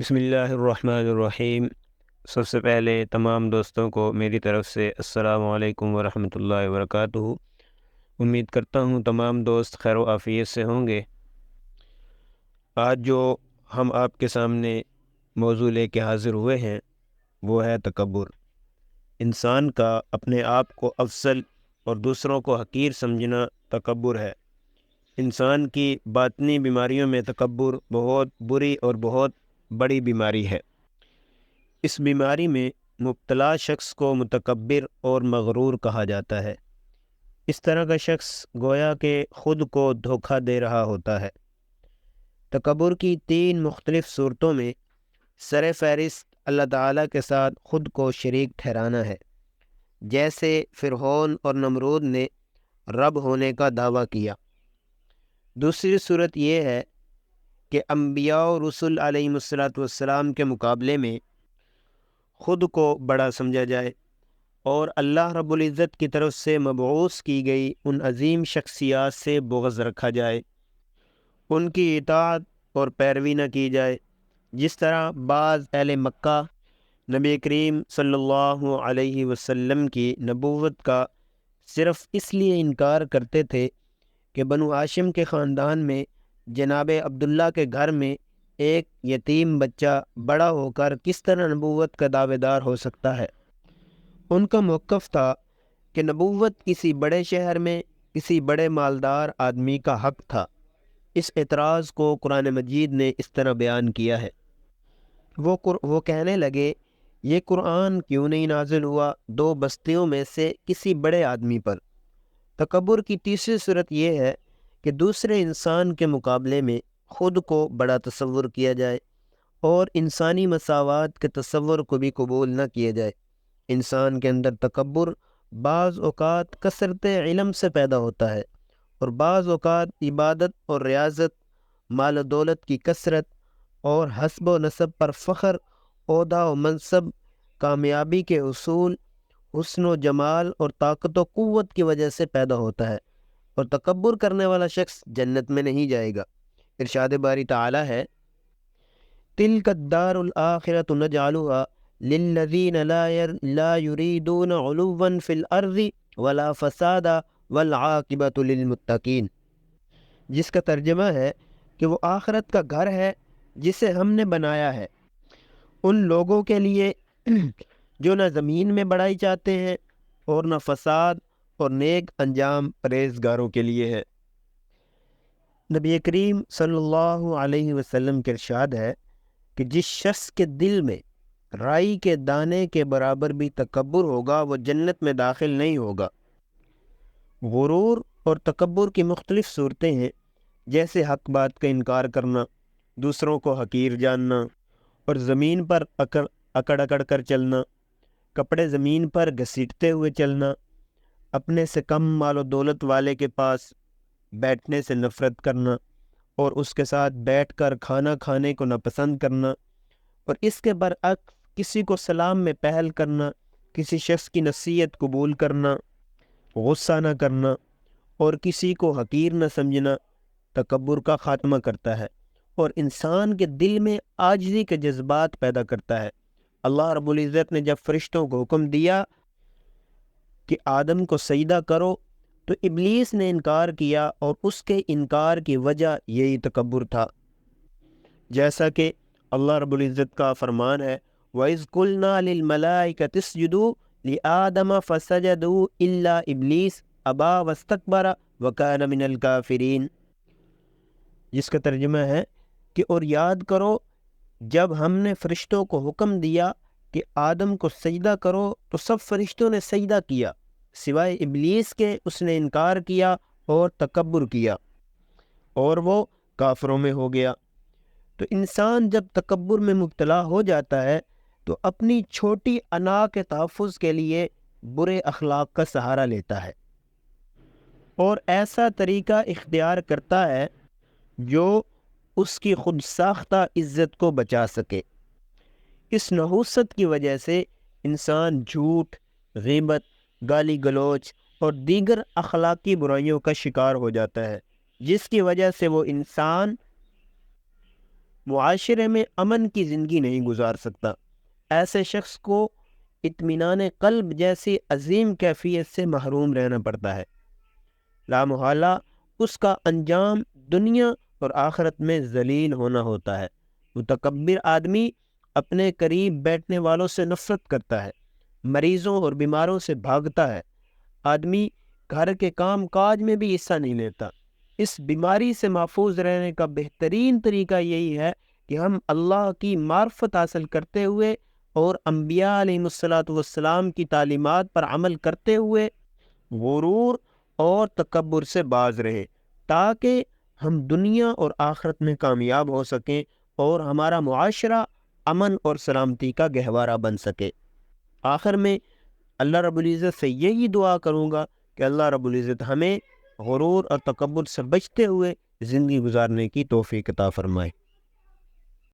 بسم اللہ الرحمن الرحیم۔ سب سے پہلے تمام دوستوں کو میری طرف سے السلام علیکم ورحمۃ اللہ وبرکاتہ۔ امید کرتا ہوں تمام دوست خیر و عافیت سے ہوں گے۔ آج جو ہم آپ کے سامنے موضوع لے کے حاضر ہوئے ہیں وہ ہے تکبر۔ انسان کا اپنے آپ کو افضل اور دوسروں کو حقیر سمجھنا تکبر ہے۔ انسان کی باطنی بیماریوں میں تکبر بہت بری اور بہت بڑی بیماری ہے۔ اس بیماری میں مبتلا شخص کو متکبر اور مغرور کہا جاتا ہے۔ اس طرح کا شخص گویا کہ خود کو دھوکہ دے رہا ہوتا ہے۔ تکبر کی 3 مختلف صورتوں میں سر فہرست اللہ تعالیٰ کے ساتھ خود کو شریک ٹھہرانا ہے، جیسے فرعون اور نمرود نے رب ہونے کا دعویٰ کیا۔ دوسری صورت یہ ہے کہ انبیاء و رسول علیہم السلام کے مقابلے میں خود کو بڑا سمجھا جائے اور اللہ رب العزت کی طرف سے مبعوث کی گئی ان عظیم شخصیات سے بغض رکھا جائے، ان کی اطاعت اور پیروی نہ کی جائے، جس طرح بعض اہل مکہ نبی کریم صلی اللہ علیہ وسلم کی نبوت کا صرف اس لیے انکار کرتے تھے کہ بنو ہاشم کے خاندان میں جناب عبداللہ کے گھر میں ایک یتیم بچہ بڑا ہو کر کس طرح نبوت کا دعوے دار ہو سکتا ہے۔ ان کا موقف تھا کہ نبوت کسی بڑے شہر میں کسی بڑے مالدار آدمی کا حق تھا۔ اس اعتراض کو قرآن مجید نے اس طرح بیان کیا ہے۔ وہ کہنے لگے، یہ قرآن کیوں نہیں نازل ہوا 2 بستیوں میں سے کسی بڑے آدمی پر۔ تکبر کی تیسری صورت یہ ہے کہ دوسرے انسان کے مقابلے میں خود کو بڑا تصور کیا جائے اور انسانی مساوات کے تصور کو بھی قبول نہ کیا جائے۔ انسان کے اندر تکبر بعض اوقات کثرت علم سے پیدا ہوتا ہے اور بعض اوقات عبادت اور ریاضت، مال و دولت کی کثرت اور حسب و نسب پر فخر، عہدہ و منصب، کامیابی کے اصول، حسن و جمال اور طاقت و قوت کی وجہ سے پیدا ہوتا ہے، اور تکبر کرنے والا شخص جنت میں نہیں جائے گا۔ ارشاد باری تعالی ہے، تِلْكَ الدَّارُ الْآخِرَةُ نَجْعَلُهَا لِلَّذِينَ لَا يُرِيدُونَ عُلُوًّا فِي الْأَرْضِ وَلَا فَسَادًا وَالْعَاقِبَةُ لِلْمُتَّقِينَ، جس کا ترجمہ ہے کہ وہ آخرت کا گھر ہے جسے ہم نے بنایا ہے ان لوگوں کے لیے جو نہ زمین میں بڑائی چاہتے ہیں اور نہ فساد، اور نیک انجام پرہیزگاروں کے لیے ہے۔ نبی کریم صلی اللہ علیہ وسلم کے ارشاد ہے کہ جس شخص کے دل میں رائی کے دانے کے برابر بھی تکبر ہوگا وہ جنت میں داخل نہیں ہوگا۔ غرور اور تکبر کی مختلف صورتیں ہیں، جیسے حق بات کا انکار کرنا، دوسروں کو حقیر جاننا، اور زمین پر اکڑ کر چلنا، کپڑے زمین پر گھسیٹتے ہوئے چلنا، اپنے سے کم مال و دولت والے کے پاس بیٹھنے سے نفرت کرنا اور اس کے ساتھ بیٹھ کر کھانا کھانے کو ناپسند کرنا، اور اس کے برعکس کسی کو سلام میں پہل کرنا، کسی شخص کی نصیحت قبول کرنا، غصہ نہ کرنا اور کسی کو حقیر نہ سمجھنا تکبر کا خاتمہ کرتا ہے اور انسان کے دل میں عاجزی کے جذبات پیدا کرتا ہے۔ اللہ رب العزت نے جب فرشتوں کو حکم دیا کہ آدم کو سجدہ کرو تو ابلیس نے انکار کیا، اور اس کے انکار کی وجہ یہی تکبر تھا، جیسا کہ اللہ رب العزت کا فرمان ہے، وَإِذْ قُلْنَا لِلْمَلَائِكَةِ اسْجُدُوا لِآدَمَ فَسَجَدُوا إِلَّا إِبْلِيسَ أَبَىٰ وَاسْتَكْبَرَ وَكَانَ مِنَ الْكَافِرِينَ، جس کا ترجمہ ہے کہ اور یاد کرو جب ہم نے فرشتوں کو حکم دیا کہ آدم کو سجدہ کرو تو سب فرشتوں نے سجدہ کیا سوائے ابلیس کے، اس نے انکار کیا اور تکبر کیا اور وہ کافروں میں ہو گیا۔ تو انسان جب تکبر میں مبتلا ہو جاتا ہے تو اپنی چھوٹی انا کے تحفظ کے لیے برے اخلاق کا سہارا لیتا ہے اور ایسا طریقہ اختیار کرتا ہے جو اس کی خود ساختہ عزت کو بچا سکے۔ اس نحوست کی وجہ سے انسان جھوٹ، غیبت، گالی گلوچ اور دیگر اخلاقی برائیوں کا شکار ہو جاتا ہے، جس کی وجہ سے وہ انسان معاشرے میں امن کی زندگی نہیں گزار سکتا۔ ایسے شخص کو اطمینان قلب جیسی عظیم کیفیت سے محروم رہنا پڑتا ہے۔ لا محالہ اس کا انجام دنیا اور آخرت میں ذلیل ہونا ہوتا ہے۔ متکبر آدمی اپنے قریب بیٹھنے والوں سے نفرت کرتا ہے، مریضوں اور بیماروں سے بھاگتا ہے، آدمی گھر کے کام کاج میں بھی حصہ نہیں لیتا۔ اس بیماری سے محفوظ رہنے کا بہترین طریقہ یہی ہے کہ ہم اللہ کی معرفت حاصل کرتے ہوئے اور انبیاء علیہ السلام کی تعلیمات پر عمل کرتے ہوئے غرور اور تکبر سے باز رہے، تاکہ ہم دنیا اور آخرت میں کامیاب ہو سکیں اور ہمارا معاشرہ امن اور سلامتی کا گہوارہ بن سکے۔ آخر میں اللہ رب العزت سے یہی دعا کروں گا کہ اللہ رب العزت ہمیں غرور اور تکبر سے بچتے ہوئے زندگی گزارنے کی توفیق عطا فرمائے۔